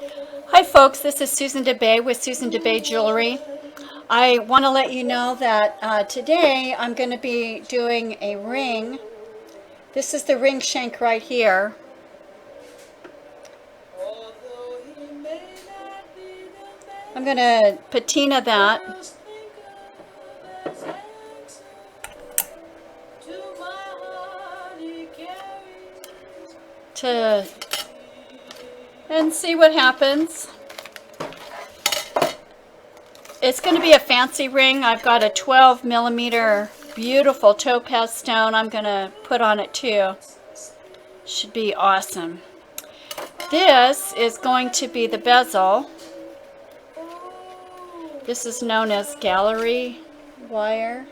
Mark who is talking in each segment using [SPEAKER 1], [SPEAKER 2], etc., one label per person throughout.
[SPEAKER 1] Hi folks, this is Susan DeBay with Susan DeBay Jewelry. I want to let you know that today I'm going to be doing a ring. This is the ring shank right here. I'm going to patina that. And see what happens. It's going to be a fancy ring. I've got a 12 millimeter beautiful topaz stone I'm going to put on it too. Should be awesome. This is going to be the bezel. This is known as gallery wire.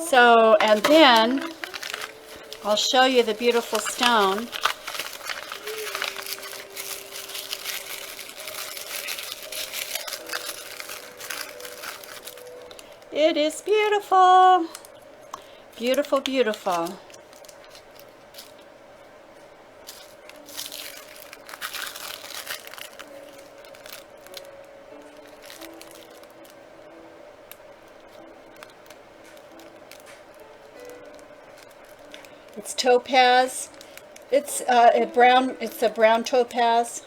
[SPEAKER 1] So, and then I'll show you the beautiful stone. It is beautiful. Beautiful, beautiful. It's topaz. It's a brown topaz.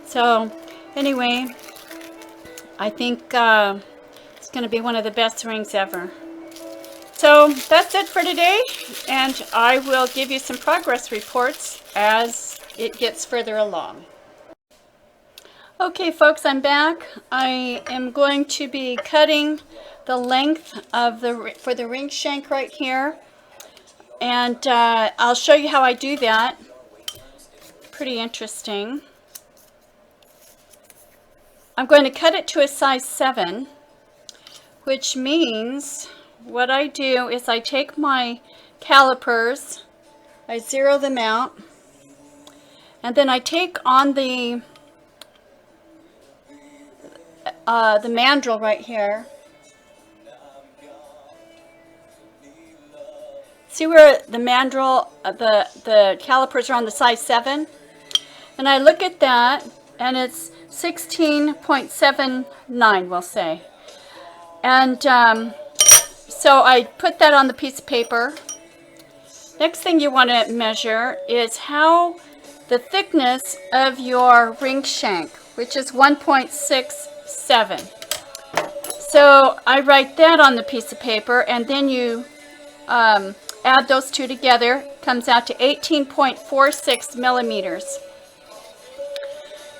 [SPEAKER 1] So anyway, I think it's going to be one of the best rings ever. So that's it for today, and I will give you some progress reports as it gets further along. Okay folks, I'm back. I am going to be cutting the length of for the ring shank right here, and I'll show you how I do that. Pretty interesting. I'm going to cut it to a size 7, which means what I do is I take my calipers, I zero them out, and then I take on the mandrel right here. See where the mandrel, the calipers are on the size 7? And I look at that, and it's 16.79, we'll say. And so I put that on the piece of paper. Next thing you want to measure is how the thickness of your ring shank, which is 1.67. So I write that on the piece of paper, and then you add those two together. It comes out to 18.46 millimeters.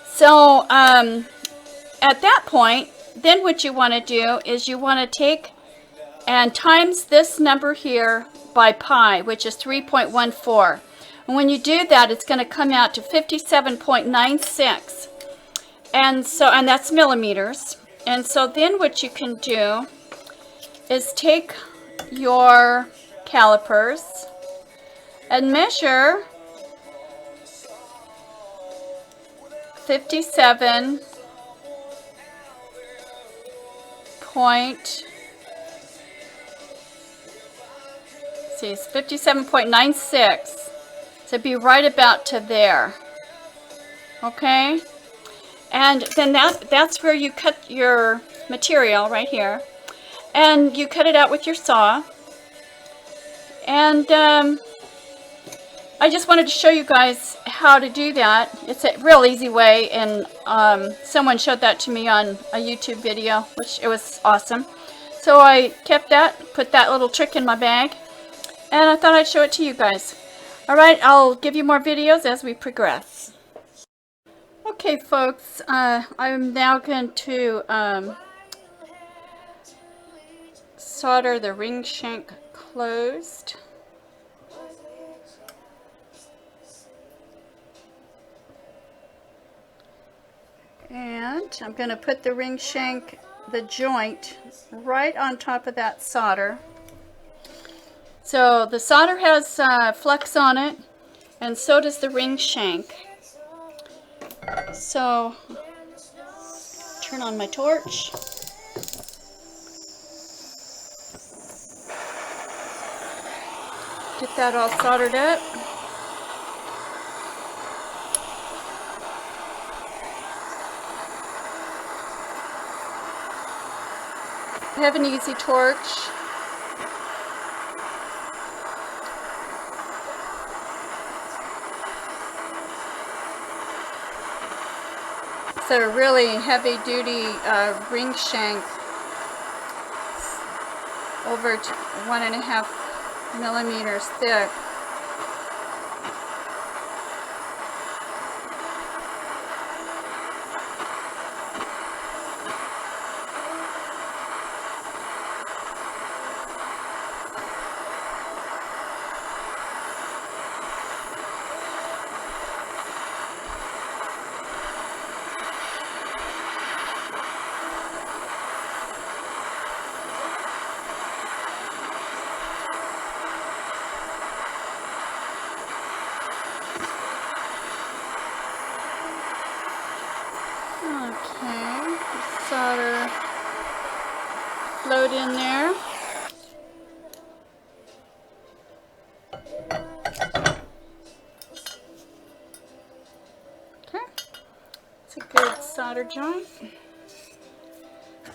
[SPEAKER 1] So at that point, then what you want to do is you want to take and times this number here by pi, which is 3.14. And when you do that, it's going to come out to 57.96. And that's millimeters. And so then what you can do is take your calipers and measure 57 it's 57.96. So be right about to there. Okay? And then that's where you cut your material right here. And you cut it out with your saw. And I just wanted to show you guys how to do that. It's a real easy way, and someone showed that to me on a YouTube video, which it was awesome. So I kept that, put that little trick in my bag, and I thought I'd show it to you guys. Alright, I'll give you more videos as we progress. Okay folks, I'm now going to solder the ring shank closed. And I'm going to put the ring shank, the joint, right on top of that solder. So the solder has flux on it, And so does the ring shank. So, turn on my torch. Get that all soldered up. I have an easy torch. It's a really heavy duty ring shank, over 1.5 millimeters thick. Okay, solder float in there. Okay, it's a good solder joint.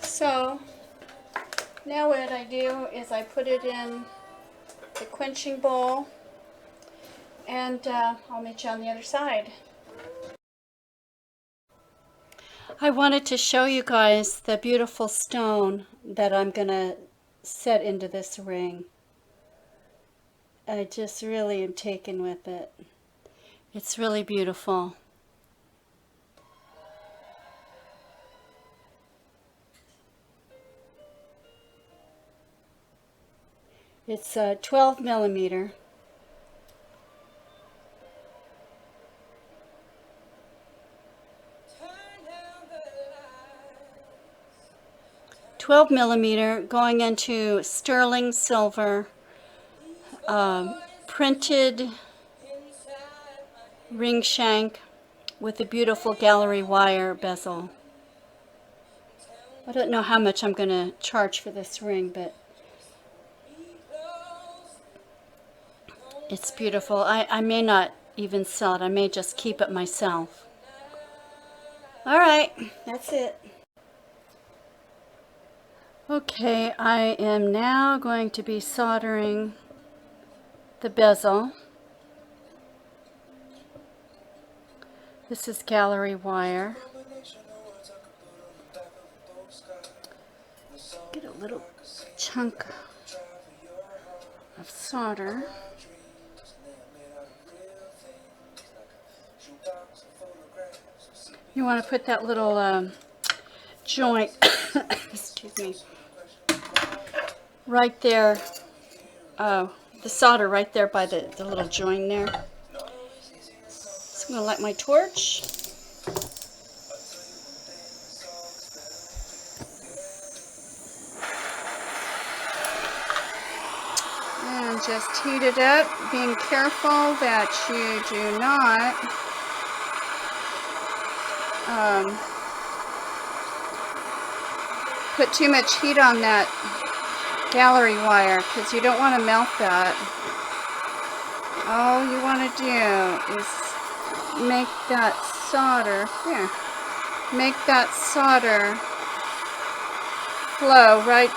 [SPEAKER 1] So now what I do is I put it in the quenching bowl, and I'll meet you on the other side. I wanted to show you guys the beautiful stone that I'm going to set into this ring. I just really am taken with it. It's really beautiful. It's 12 millimeter. Going into sterling silver, printed ring shank with a beautiful gallery wire bezel. I don't know how much I'm going to charge for this ring, but it's beautiful. I may not even sell it. I may just keep it myself. All right, that's it. Okay, I am now going to be soldering the bezel. This is gallery wire. Get a little chunk of solder. You want to put that little joint, excuse me, right there, the solder right there by the little joint there. So I'm going to light my torch. And just heat it up, being careful that you do not put too much heat on that gallery wire, because you don't want to melt that. All you want to do is make that solder, make that solder flow right,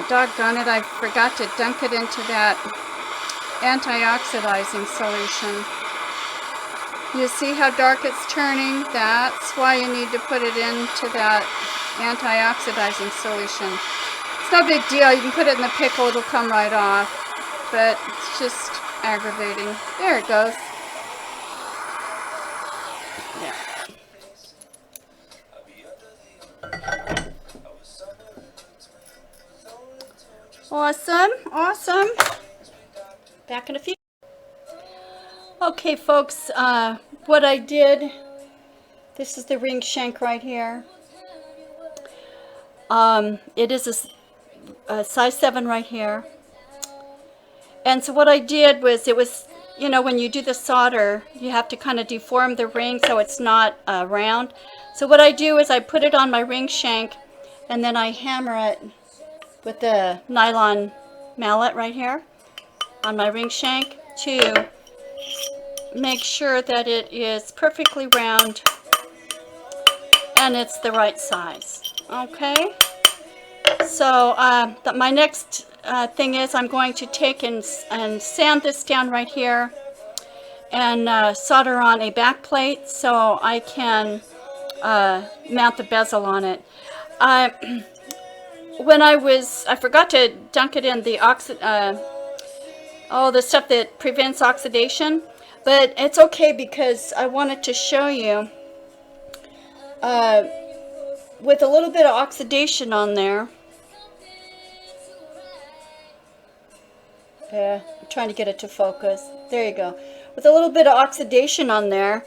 [SPEAKER 1] doggone it, I forgot to dunk it into that anti-oxidizing solution. You see how dark it's turning? That's why you need to put it into that anti-oxidizing solution. It's no big deal. You can put it in the pickle. It'll come right off. But it's just aggravating. There it goes. Yeah. Awesome. Awesome. Back in a few. Okay, folks, what I did, this is the ring shank right here. It is a size 7 right here. And so what I did was, it was you know, when you do the solder, you have to kind of deform the ring so it's not round. So what I do is I put it on my ring shank, and then I hammer it with the nylon mallet right here on my ring shank to make sure that it is perfectly round and it's the right size. Okay, so my next thing is I'm going to take and sand this down right here and solder on a back plate so I can mount the bezel on it. When I forgot to dunk it in the the stuff that prevents oxidation, but it's okay because I wanted to show you with a little bit of oxidation on there. I'm trying to get it to focus. There you go. With a little bit of oxidation on there,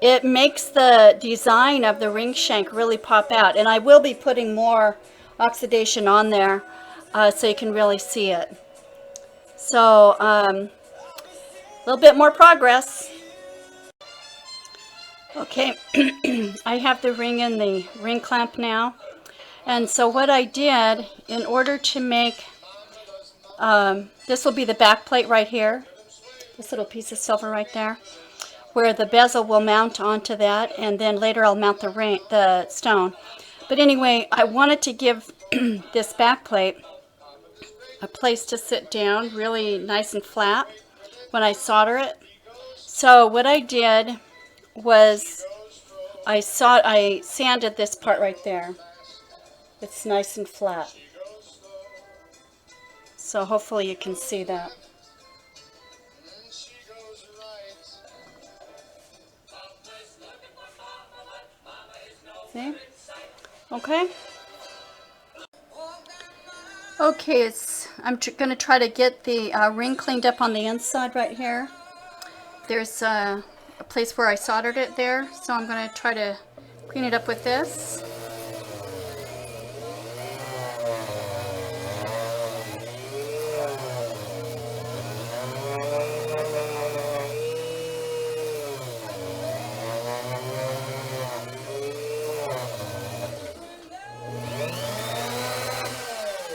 [SPEAKER 1] it makes the design of the ring shank really pop out. And I will be putting more oxidation on there so you can really see it. So a little bit more progress. Okay, I have the ring in the ring clamp now. And so what I did, in order to make, this will be the back plate right here, this little piece of silver right there, where the bezel will mount onto that, and then later I'll mount the stone. But anyway, I wanted to give this back plate a place to sit down, really nice and flat when I solder it. So what I did was I sanded this part right there. It's nice and flat. So hopefully you can see that. See? Okay. Okay, I'm going to try to get the ring cleaned up on the inside right here. There's a place where I soldered it there, so I'm going to try to clean it up with this.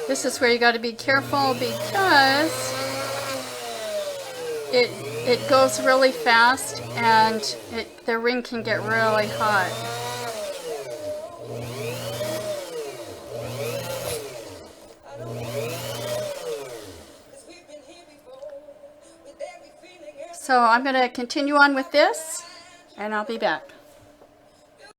[SPEAKER 1] This is where you got to be careful because it goes really fast and the ring can get really hot. So I'm going to continue on with this and I'll be back.